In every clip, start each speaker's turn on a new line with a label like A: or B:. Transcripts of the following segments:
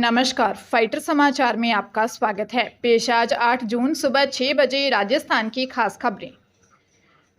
A: नमस्कार, फाइटर समाचार में आपका स्वागत है। पेश आज 8 जून सुबह 6 बजे राजस्थान की खास खबरें।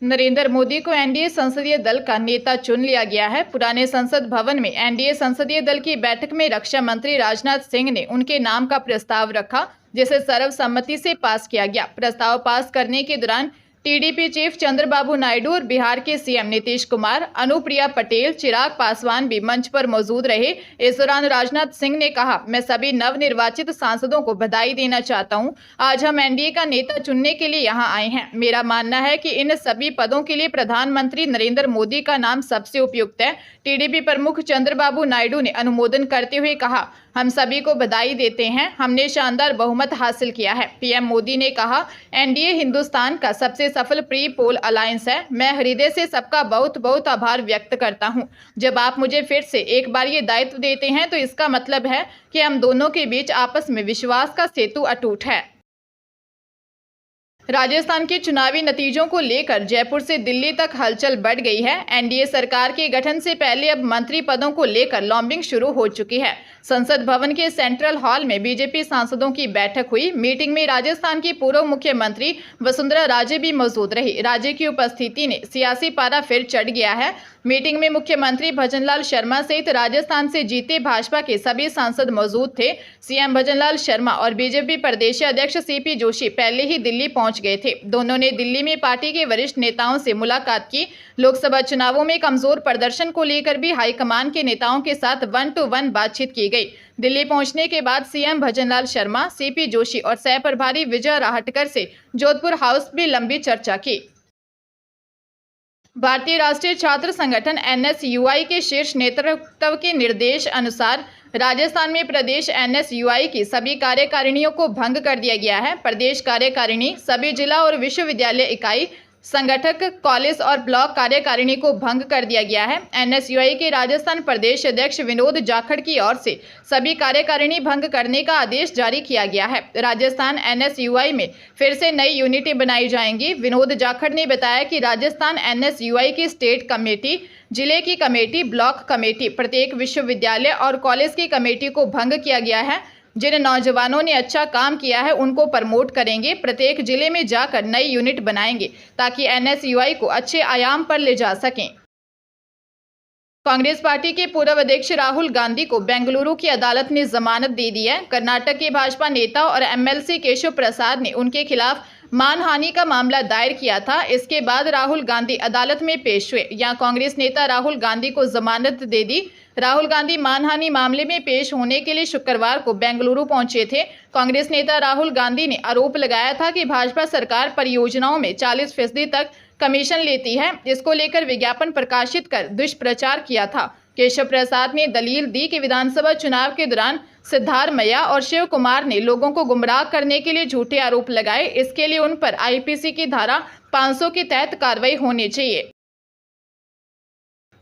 A: नरेंद्र मोदी को एनडीए संसदीय दल का नेता चुन लिया गया है। पुराने संसद भवन में एनडीए संसदीय दल की बैठक में रक्षा मंत्री राजनाथ सिंह ने उनके नाम का प्रस्ताव रखा, जिसे सर्वसम्मति से पास किया गया। प्रस्ताव पास करने के दौरान टीडीपी चीफ चंद्रबाबू नायडू और बिहार के सीएम नीतीश कुमार, अनुप्रिया पटेल, चिराग पासवान भी मंच पर मौजूद रहे। इस दौरान राजनाथ सिंह ने कहा, मैं सभी नवनिर्वाचित सांसदों को बधाई देना चाहता हूं। आज हम एनडीए का नेता चुनने के लिए यहां आए हैं। मेरा मानना है कि इन सभी पदों के लिए प्रधानमंत्री नरेंद्र मोदी का नाम सबसे उपयुक्त है। टीडीपी प्रमुख चंद्रबाबू नायडू ने अनुमोदन करते हुए कहा, हम सभी को बधाई देते हैं, हमने शानदार बहुमत हासिल किया है। पीएम मोदी ने कहा, एनडीए हिंदुस्तान का सबसे सफल प्री पोल अलायंस है। मैं हृदय से सबका बहुत बहुत आभार व्यक्त करता हूं। जब आप मुझे फिर से एक बार ये दायित्व देते हैं तो इसका मतलब है कि हम दोनों के बीच आपस में विश्वास का सेतु अटूट है। राजस्थान के चुनावी नतीजों को लेकर जयपुर से दिल्ली तक हलचल बढ़ गई है। एनडीए सरकार के गठन से पहले अब मंत्री पदों को लेकर लॉबिंग शुरू हो चुकी है। संसद भवन के सेंट्रल हॉल में बीजेपी सांसदों की बैठक हुई। मीटिंग में राजस्थान की पूर्व मुख्यमंत्री वसुंधरा राजे भी मौजूद रही। राजे की उपस्थिति ने सियासी पारा फिर चढ़ गया है। मीटिंग में मुख्यमंत्री भजनलाल शर्मा सहित राजस्थान से जीते भाजपा के सभी सांसद मौजूद थे। सीएम भजनलाल शर्मा और बीजेपी प्रदेश अध्यक्ष सीपी जोशी पहले ही दिल्ली पहुंच गए थे। दोनों ने दिल्ली में पार्टी के वरिष्ठ नेताओं से मुलाकात की। लोकसभा चुनावों में कमजोर प्रदर्शन को लेकर भी हाईकमान के नेताओं के साथ 1-to-1 बातचीत की गई। दिल्ली पहुंचने के बाद सीएम भजनलाल शर्मा, सीपी जोशी और सह प्रभारी विजय राहटकर से जोधपुर हाउस भी लंबी चर्चा की। भारतीय राष्ट्रीय छात्र संगठन एनएसयूआई के शीर्ष नेतृत्व के निर्देश अनुसार राजस्थान में प्रदेश एनएसयूआई की सभी कार्यकारिणियों को भंग कर दिया गया है। प्रदेश कार्यकारिणी, सभी जिला और विश्वविद्यालय इकाई, संगठक, कॉलेज और ब्लॉक कार्यकारिणी को भंग कर दिया गया है। एनएसयूआई के राजस्थान प्रदेश अध्यक्ष विनोद जाखड़ की ओर से सभी कार्यकारिणी भंग करने का आदेश जारी किया गया है। राजस्थान एनएसयूआई में फिर से नई यूनिटें बनाई जाएंगी। विनोद जाखड़ ने बताया कि राजस्थान एनएसयूआई की स्टेट कमेटी, जिले की कमेटी, ब्लॉक कमेटी, प्रत्येक विश्वविद्यालय और कॉलेज की कमेटी को भंग किया गया है। जिन नौजवानों ने अच्छा काम किया है उनको प्रमोट करेंगे। प्रत्येक जिले में जाकर नई यूनिट बनाएंगे ताकि एनएसयूआई को अच्छे आयाम पर ले जा सकें। कांग्रेस पार्टी के पूर्व अध्यक्ष राहुल गांधी को बेंगलुरु की अदालत ने जमानत दे दी है। कर्नाटक के भाजपा नेता और एमएलसी केशव प्रसाद ने उनके खिलाफ मानहानि का मामला दायर किया था। इसके बाद राहुल गांधी अदालत में पेश हुए। यहां कांग्रेस नेता राहुल गांधी को जमानत दे दी। राहुल गांधी मानहानि मामले में पेश होने के लिए शुक्रवार को बेंगलुरु पहुंचे थे। कांग्रेस नेता राहुल गांधी ने आरोप लगाया था कि भाजपा सरकार परियोजनाओं में 40% तक कमीशन लेती है। इसको लेकर विज्ञापन प्रकाशित कर दुष्प्रचार किया था। केशव प्रसाद ने दलील दी कि विधानसभा चुनाव के दौरान सिद्धारमैया और शिव कुमार ने लोगों को गुमराह करने के लिए झूठे आरोप लगाए। इसके लिए उन पर आईपीसी की धारा 500 के तहत कार्रवाई होनी चाहिए।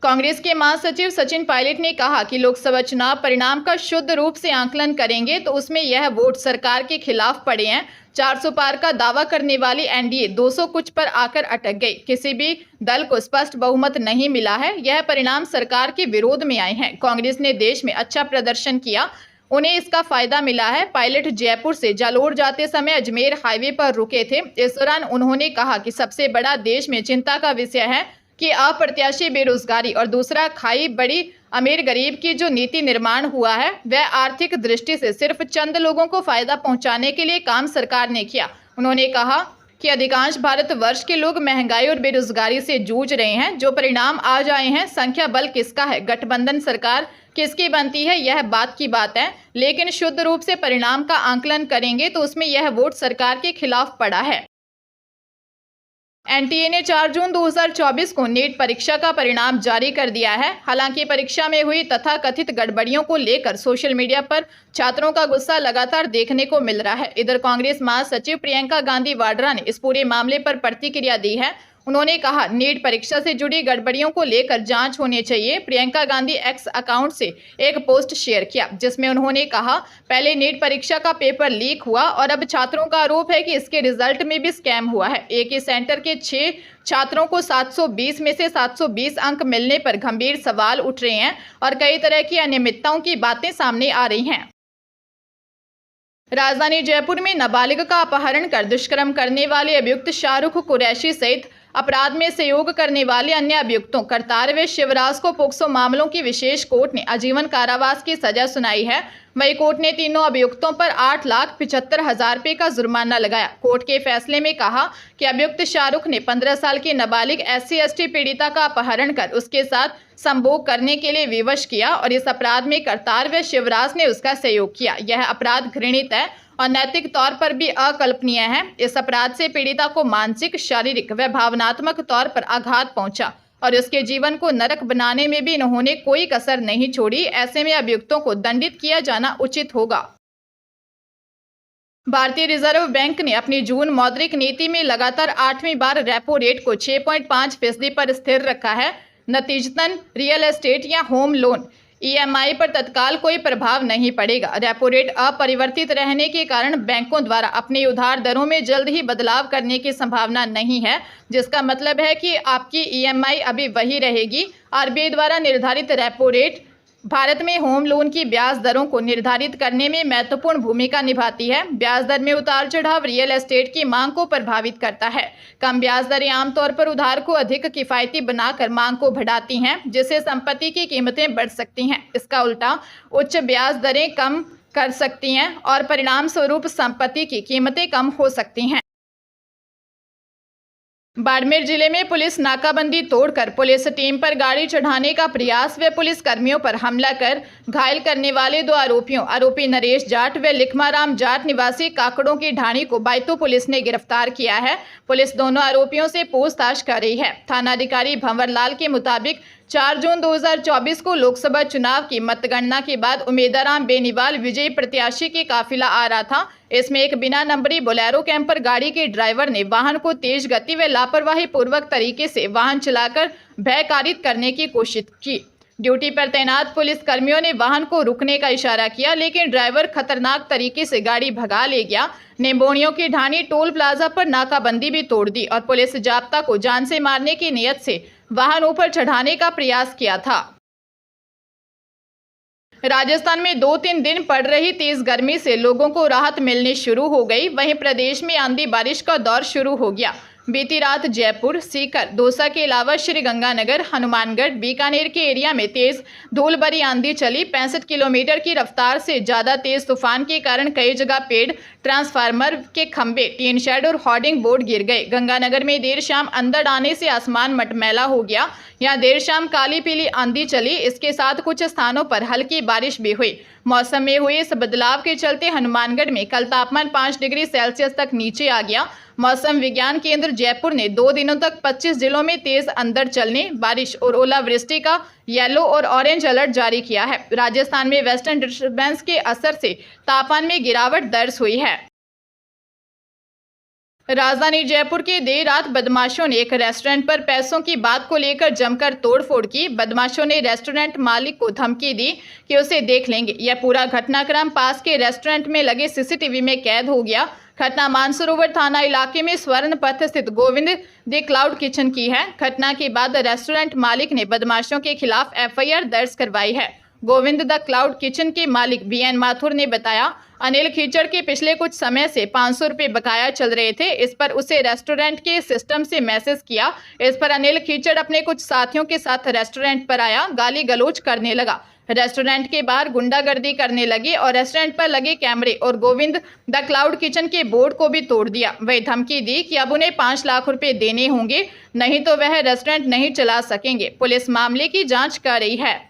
A: कांग्रेस के महासचिव सचिन पायलट ने कहा कि लोकसभा चुनाव परिणाम का शुद्ध रूप से आंकलन करेंगे तो उसमें यह वोट सरकार के खिलाफ पड़े हैं। 400 पार का दावा करने वाली एनडीए 200 कुछ पर आकर अटक गई। किसी भी दल को स्पष्ट बहुमत नहीं मिला है। यह परिणाम सरकार के विरोध में आए हैं। कांग्रेस ने देश में अच्छा प्रदर्शन किया, उन्हें इसका फायदा मिला है। पायलट जयपुर से जालोर जाते समय अजमेर हाईवे पर रुके थे। इस दौरान उन्होंने कहा कि सबसे बड़ा देश में चिंता का विषय है कि अप्रत्याशी बेरोजगारी और दूसरा खाई बड़ी अमीर गरीब की जो नीति निर्माण हुआ है वह आर्थिक दृष्टि से सिर्फ चंद लोगों को फायदा पहुंचाने के लिए काम सरकार ने किया। उन्होंने कहा कि अधिकांश भारतवर्ष के लोग महंगाई और बेरोजगारी से जूझ रहे हैं। जो परिणाम आज आए हैं, संख्या बल किसका है, गठबंधन सरकार किसकी बनती है, यह बात की बात है। लेकिन शुद्ध रूप से परिणाम का आंकलन करेंगे तो उसमें यह वोट सरकार के खिलाफ पड़ा है। एनटीए ने 4 जून 2024 को नीट परीक्षा का परिणाम जारी कर दिया है। हालांकि परीक्षा में हुई तथाकथित गड़बड़ियों को लेकर सोशल मीडिया पर छात्रों का गुस्सा लगातार देखने को मिल रहा है। इधर कांग्रेस महासचिव प्रियंका गांधी वाड्रा ने इस पूरे मामले पर प्रतिक्रिया दी है। उन्होंने कहा, नीट परीक्षा से जुड़ी गड़बड़ियों को लेकर जांच होनी चाहिए। प्रियंका गांधी एक्स अकाउंट से एक पोस्ट शेयर किया जिसमें उन्होंने कहा, पहले नीट परीक्षा का पेपर लीक हुआ और अब छात्रों का आरोप है कि इसके रिजल्ट में भी स्कैम हुआ है। एक ही सेंटर के 6 छात्रों को 720 में से 720 अंक मिलने पर गंभीर सवाल उठ रहे हैं और कई तरह की अनियमितताओं की बातें सामने आ रही हैं। राजधानी जयपुर में नाबालिग का अपहरण कर दुष्कर्म करने वाले अभियुक्त शाहरुख कुरैशी सहित अपराध में सहयोग करने वाले अन्य अभियुक्तों करतार व शिवराज को पोक्सो मामलों की विशेष कोर्ट ने आजीवन कारावास की सजा सुनाई है। वही कोर्ट ने तीनों अभियुक्तों पर 8,75,000 रुपये का जुर्माना लगाया। कोर्ट के फैसले में कहा कि अभियुक्त शाहरुख ने 15 साल की नाबालिग SC/ST पीड़िता का अपहरण कर उसके साथ संभोग करने के लिए विवश किया और इस अपराध में करतार व शिवराज ने उसका सहयोग किया। यह अपराध घृणित है और नैतिक तौर पर भी अकल्पनीय है। इस अपराध से पीड़िता को मानसिक, शारीरिक व भावनात्मक तौर पर आघात पहुंचा और उसके जीवन को नरक बनाने में भी इन्होंने कोई कसर नहीं छोड़ी। ऐसे में अभियुक्तों को दंडित किया जाना उचित होगा। भारतीय रिजर्व बैंक ने अपनी जून मौद्रिक नीति में लगातार 8वीं बार रेपो रेट को 6.5% पर स्थिर रखा है। नतीजतन रियल एस्टेट या होम लोन EMI पर तत्काल कोई प्रभाव नहीं पड़ेगा। रेपो रेट अपरिवर्तित रहने के कारण बैंकों द्वारा अपनी उधार दरों में जल्द ही बदलाव करने की संभावना नहीं है, जिसका मतलब है कि आपकी EMI अभी वही रहेगी। RBI द्वारा निर्धारित रेपो रेट भारत में होम लोन की ब्याज दरों को निर्धारित करने में महत्वपूर्ण भूमिका निभाती है। ब्याज दर में उतार चढ़ाव रियल एस्टेट की मांग को प्रभावित करता है। कम ब्याज दरें आमतौर पर उधार को अधिक किफायती बनाकर मांग को बढ़ाती हैं, जिससे संपत्ति की कीमतें बढ़ सकती हैं। इसका उल्टा उच्च ब्याज दरें कम कर सकती हैं और परिणाम स्वरूप संपत्ति की कीमतें कम हो सकती हैं। बाड़मेर जिले में पुलिस नाकाबंदी तोड़कर पुलिस टीम पर गाड़ी चढ़ाने का प्रयास व पुलिस कर्मियों पर हमला कर घायल करने वाले 2 आरोपी नरेश जाट व लिखमाराम जाट निवासी काकड़ों की ढाणी को बायतू पुलिस ने गिरफ्तार किया है। पुलिस दोनों आरोपियों से पूछताछ कर रही है। थानाधिकारी भंवरलाल के मुताबिक 4 जून 2024 को लोकसभा चुनाव की मतगणना के बाद उमेदराम बेनीवाल विजयी प्रत्याशी की काफिला आ रहा था। इसमें एक बिना नंबरी बोलेरो कैंपर गाड़ी के ड्राइवर ने वाहन को तेज गति व लापरवाही पूर्वक तरीके से वाहन चलाकर भय कारित करने की कोशिश की। ड्यूटी पर तैनात पुलिस कर्मियों ने वाहन को रुकने का इशारा किया, लेकिन ड्राइवर खतरनाक तरीके से गाड़ी भगा ले गया। निम्बोनियों की ढाणी टोल प्लाजा पर नाकाबंदी भी तोड़ दी और पुलिस जाब्ता को जान से मारने की नीयत से वाहन ऊपर चढ़ाने का प्रयास किया था। राजस्थान में 2-3 दिन पड़ रही तेज गर्मी से लोगों को राहत मिलनी शुरू हो गई। वहीं प्रदेश में आंधी बारिश का दौर शुरू हो गया। बीती रात जयपुर, सीकर, दौसा के अलावा श्रीगंगानगर, हनुमानगढ़, बीकानेर के एरिया में तेज धूल भरी आंधी चली। 65 किलोमीटर की रफ्तार से ज्यादा तेज तूफान के कारण कई जगह पेड़, ट्रांसफार्मर के खंभे, टीन शेड और होर्डिंग बोर्ड गिर गए। गंगानगर में देर शाम अंधड़ आने से आसमान मटमैला हो गया। यहाँ देर शाम काली पीली आंधी चली। इसके साथ कुछ स्थानों पर हल्की बारिश भी हुई। मौसम में हुए इस बदलाव के चलते हनुमानगढ़ में कल तापमान 5 डिग्री सेल्सियस तक नीचे आ गया। मौसम विज्ञान केंद्र जयपुर ने 2 दिनों तक 25 जिलों में तेज अंधड़ चलने, बारिश और ओलावृष्टि का येलो और ऑरेंज अलर्ट जारी किया है। राजस्थान में वेस्टर्न डिस्टर्बेंस के असर से तापमान में गिरावट दर्ज हुई है। राजधानी जयपुर के देर रात बदमाशों ने एक रेस्टोरेंट पर पैसों की बात को लेकर जमकर तोड़फोड़ की। बदमाशों ने रेस्टोरेंट मालिक को धमकी दी कि उसे देख लेंगे। यह पूरा घटनाक्रम पास के रेस्टोरेंट में लगे CCTV में कैद हो गया। घटना मानसरोवर थाना इलाके में स्वर्ण पथ स्थित गोविंद द क्लाउड किचन की है। घटना के बाद रेस्टोरेंट मालिक ने बदमाशों के खिलाफ FIR दर्ज करवाई है। गोविंद द क्लाउड किचन के मालिक BN माथुर ने बताया, अनिल खीचड़ के पिछले कुछ समय से 500 रुपये बकाया चल रहे थे। इस पर उसे रेस्टोरेंट के सिस्टम से मैसेज किया। इस पर अनिल खीचड़ अपने कुछ साथियों के साथ रेस्टोरेंट पर आया, गाली गलौज करने लगा। रेस्टोरेंट के बाहर गुंडागर्दी करने लगे और रेस्टोरेंट पर लगे कैमरे और गोविंद द क्लाउड किचन के बोर्ड को भी तोड़ दिया। वही धमकी दी कि अब उन्हें 5 लाख रुपए देने होंगे, नहीं तो वह रेस्टोरेंट नहीं चला सकेंगे। पुलिस मामले की जांच कर रही है।